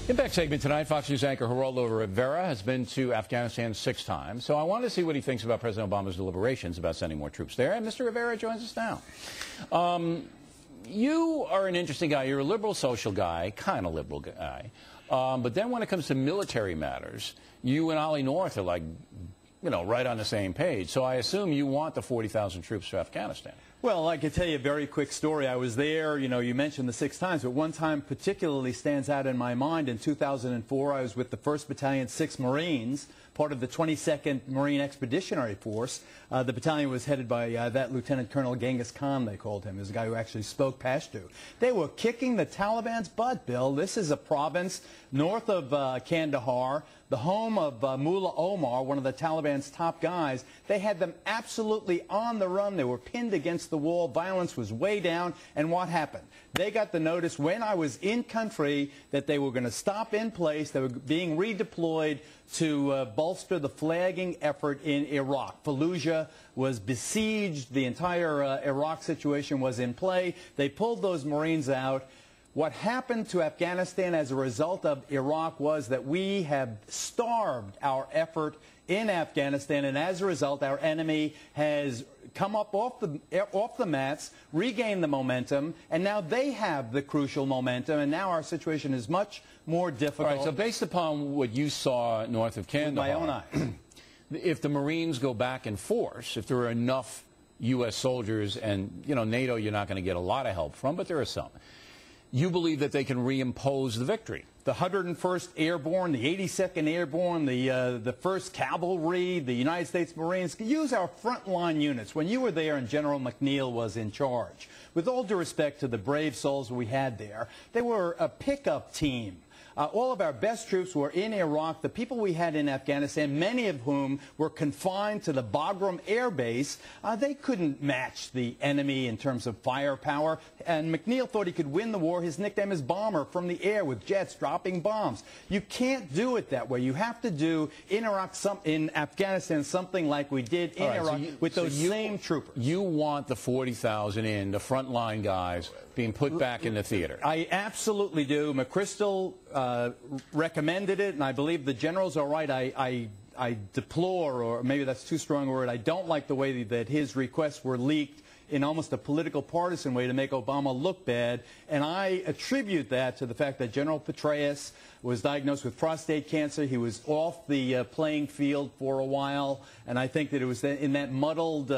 Impact segment tonight, Fox News anchor Geraldo Rivera has been to Afghanistan 6 times. So I wanted to see what he thinks about President Obama's deliberations about sending more troops there. And Mr. Rivera joins us now. You are an interesting guy. You're a liberal social guy, kind of liberal guy. But then when it comes to military matters, you and Ollie North are like, you know, right on the same page. So I assume you want the 40,000 troops to Afghanistan. Well, I could tell you a very quick story. I was there, you know, you mentioned the 6 times, but one time particularly stands out in my mind. In 2004, I was with the 1st Battalion, 6 Marines, part of the 22nd Marine Expeditionary Force. The battalion was headed by that Lieutenant Colonel Genghis Khan, they called him. He was a guy who actually spoke Pashto. They were kicking the Taliban's butt, Bill. This is a province north of Kandahar, the home of Mullah Omar, one of the Taliban's top guys. They had them absolutely on the run. They were pinned against the wall. Violence was way down. And what happened? They got the notice when I was in country that they were going to stop in place. They were being redeployed to bolster the flagging effort in Iraq. Fallujah was besieged. The entire Iraq situation was in play. They pulled those Marines out. What happened to Afghanistan as a result of Iraq was that we have starved our effort in Afghanistan, and as a result, our enemy has come up off the mats, regained the momentum, and now they have the crucial momentum, and now our situation is much more difficult. All right, so based upon what you saw north of Kandahar, with my own eyes, if the Marines go back in force, if there are enough U.S. soldiers, and, you know, NATO you're not going to get a lot of help from, but there are some, you believe that they can reimpose the victory? The 101st Airborne, the 82nd Airborne, the 1st Cavalry, the United States Marines, use our frontline units. When you were there and General McNeil was in charge, with all due respect to the brave souls we had there, they were a pickup team. All of our best troops were in Iraq. The people we had in Afghanistan, many of whom were confined to the Bagram Air Base, they couldn't match the enemy in terms of firepower. And McNeil thought he could win the war. His nickname is Bomber, from the air with jets dropping bombs. You can't do it that way. You have to do in Afghanistan something like we did in Iraq with those same troopers. You want the 40,000 in, the frontline guys, being put back in the theater? I absolutely do. McChrystal recommended it, and I believe the generals are right. I deplore, or maybe that's too strong a word, I don't like the way that his requests were leaked in almost a political partisan way to make Obama look bad, and I attribute that to the fact that General Petraeus was diagnosed with prostate cancer. He was off the playing field for a while, and I think that it was in that muddled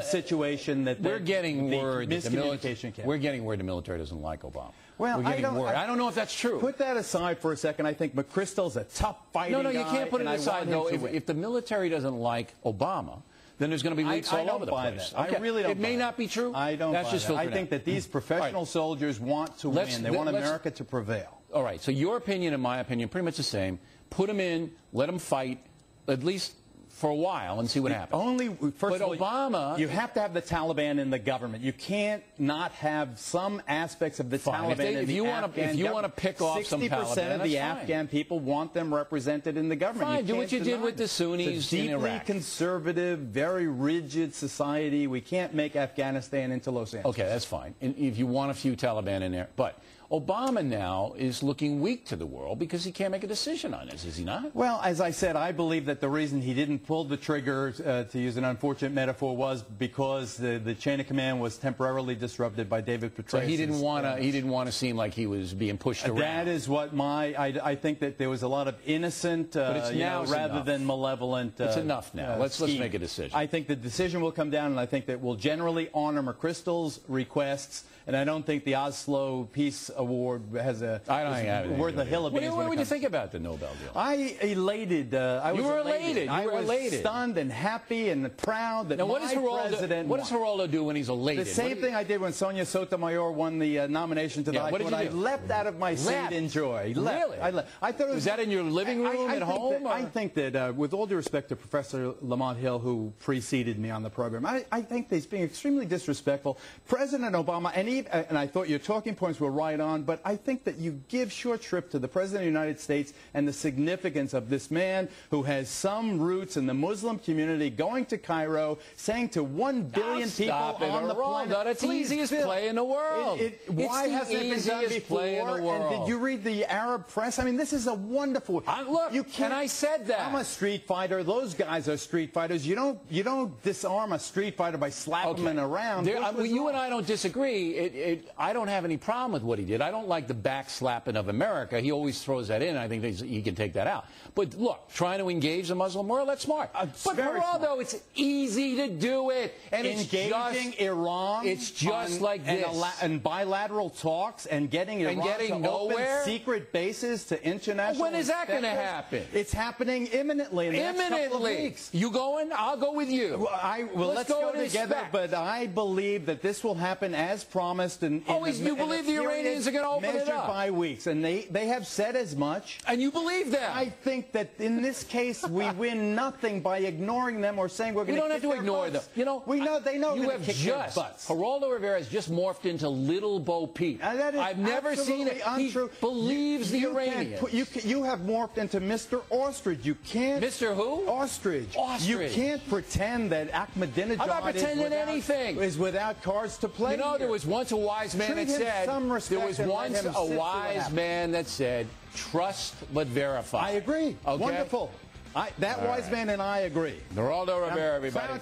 situation that we're getting word that the military doesn't like Obama. Well, I don't know if that's true. Put that aside for a second. I think McChrystal's a tough fighting guy. No, you can't put it aside. No, if the military doesn't like Obama, then there's going to be leaks all over the place. I really don't. It may not be true. I don't. That's just I think that these professional soldiers want to win. They want America to prevail. All right. So your opinion and my opinion, pretty much the same. Put them in. Let them fight, at least for a while, and see what happens. First of all, Obama, you have to have the Taliban in the government. You can't not have some aspects of the Taliban in the Afghan government. If you want to pick off some Taliban, 60% of the Afghan people want them represented in the government. Fine, do what you did with the Sunnis in Iraq. It's a deeply conservative, very rigid society. We can't make Afghanistan into Los Angeles. Okay, that's fine. And if you want a few Taliban in there. But Obama now is looking weak to the world because he can't make a decision on this, is he not? Well, as I said, I believe that the reason he didn't pull the trigger, to use an unfortunate metaphor, was because the chain of command was temporarily disrupted by David Petraeus. So he didn't want to seem like he was being pushed around. That is what I think that there was a lot of innocent, rather than malevolent. It's enough now. Let's make a decision. I think the decision will come down, and I think that we'll generally honor McChrystal's requests. And I don't think the Oslo Peace Award has worth a hill of beans. What would you think about the Nobel deal? I was elated. I was stunned and happy and proud that now, my president what does Geraldo do when he's elated? The same thing I did when Sonia Sotomayor won the nomination to the High Court. I leapt out of my seat in joy. Really? I thought it was that in your living room at home? I think that, with all due respect to Professor Lamont Hill, who preceded me on the program, I think that he's being extremely disrespectful. President Obama, and believe, and I thought your talking points were right on, but I think that you give short shrift to the President of the United States and the significance of this man who has some roots in the Muslim community going to Cairo, saying to 1 billion people on the planet, no, that's the easiest play in the world. Why hasn't it been done before? And did you read the Arab press? I mean, this is a wonderful. Look, and I said that. I'm a street fighter. Those guys are street fighters. You don't disarm a street fighter by slapping him around. You and I don't disagree. I don't have any problem with what he did. I don't like the backslapping of America. He always throws that in. I think he can take that out. But look, trying to engage the Muslim world, that's smart. But Geraldo, it's easy to do it. And engaging Iran, it's just like this. And bilateral talks and getting Iran to open secret bases to international. When is that going to happen? It's happening imminently in the next couple of weeks. You going? I'll go with you. Well, let's go together. But I believe that this will happen as promised. You believe the Iranians are going to open it up? By weeks, and they have said as much. And you believe that? I think that in this case we win nothing by ignoring them or saying we're going to. We don't have to ignore them. You know, they know you have just. Geraldo Rivera has just morphed into Little Bo Peep. I've never seen it. Untrue. He believes the Iranians. You have morphed into Mr. Ostrich. You can't. Mr. Who? Ostrich. You can't pretend that Ahmadinejad I'm not pretending anything. Is without cards to play. You know, there was once a wise man that said. There was once a wise man that said, "Trust but verify." I agree. Okay? Wonderful. That wise man and I agree. Geraldo Rivera, everybody.